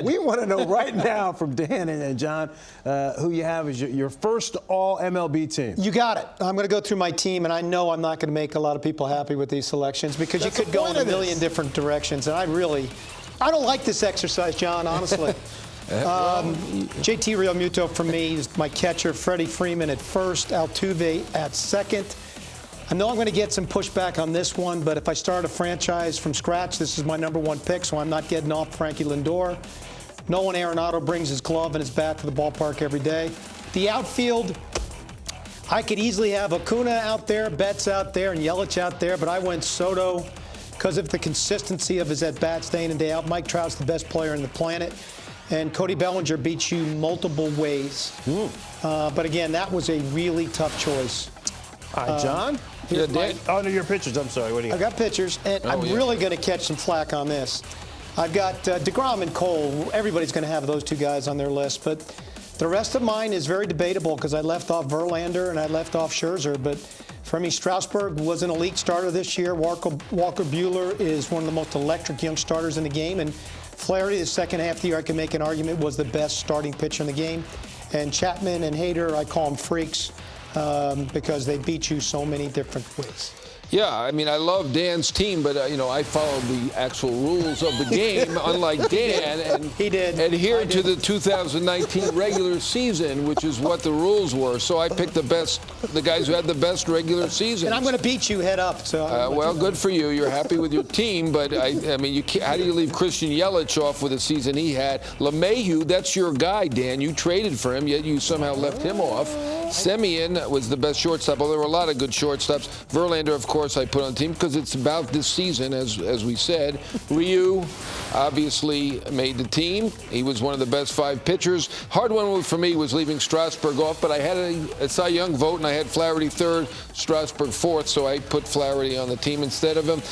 We want to know right now from Dan and John who you have as your first All-MLB team. You got it. I'm going to go through my team, and I know I'm not going to make a lot of people happy with these selections because you could go in a million different directions, and I don't like this exercise, John, honestly. JT Realmuto for me is my catcher. Freddie Freeman at first. Altuve at second. I know I'm going to get some pushback on this one, but if I start a franchise from scratch, this is my #1 pick, so I'm not getting off Frankie Lindor. Nolan Arenado brings his glove and his bat to the ballpark every day. The outfield, I could easily have Acuna out there, Betts out there, and Yelich out there, but I went Soto because of the consistency of his at-bats day in and day out. Mike Trout's the best player on the planet, and Cody Bellinger beats you multiple ways. But again, that was a really tough choice. All right, John? Yeah, Dan. Oh, no, your pitchers. I'm sorry. What do you got? I got pitchers, and I'm really going to catch some flack on this. I've got DeGrom and Cole. Everybody's going to have those two guys on their list, but the rest of mine is very debatable because I left off Verlander and I left off Scherzer. But for me, Strasburg was an elite starter this year. Walker Buehler is one of the most electric young starters in the game, and Flaherty, the second half of the year, I can make an argument, was the best starting pitcher in the game. And Chapman and Hader, I call them freaks. Because they beat you so many different ways. Yeah, I mean, I love Dan's team, but, I followed the actual rules of the game, unlike Dan, and he did. Adhered to the 2019 regular season, which is what the rules were. So I picked the guys who had the best regular season. And I'm going to beat you head up. So well, good for you. You're happy with your team, but I mean, how do you leave Christian Yelich off with the season he had? LeMahieu, that's your guy, Dan. You traded for him, yet you somehow left him off. Semien was the best shortstop. Well, there were a lot of good shortstops. Verlander, of course, I put on the team because it's about this season, as we said. Ryu obviously made the team. He was one of the best 5 pitchers. Hard one for me was leaving Strasburg off, but I had a Cy Young vote, and I had Flaherty 3rd, Strasburg 4th, so I put Flaherty on the team instead of him.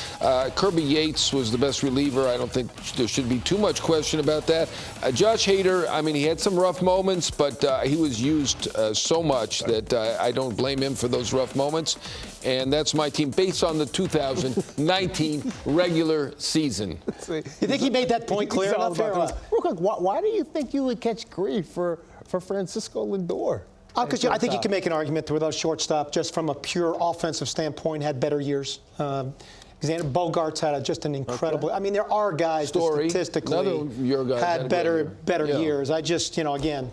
Kirby Yates was the best reliever. I don't think there should be too much question about that. Josh Hader, I mean, he had some rough moments, but he was used so much that I don't blame him for those rough moments. And that's my team based on the 2019 regular season. You think he made that point clear enough? Real quick, why do you think you would catch grief for Francisco Lindor? Because I think you can make an argument where those shortstop, just from a pure offensive standpoint, had better years. Xander Bogaerts had just an incredible. Okay. I mean, there are guys that statistically had better years. I just, again,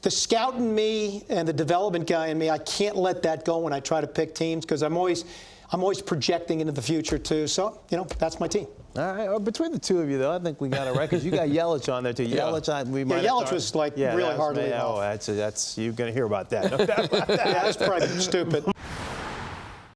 the scout in me and the development guy in me, I can't let that go when I try to pick teams because I'm always projecting into the future too. So, that's my team. All right. Between the two of you, though, I think we got it right because you got Yelich on there too. Yelich, Yelich was really hard to leave off. That's you're going to hear about that. No doubt about that. Yeah, that's probably stupid.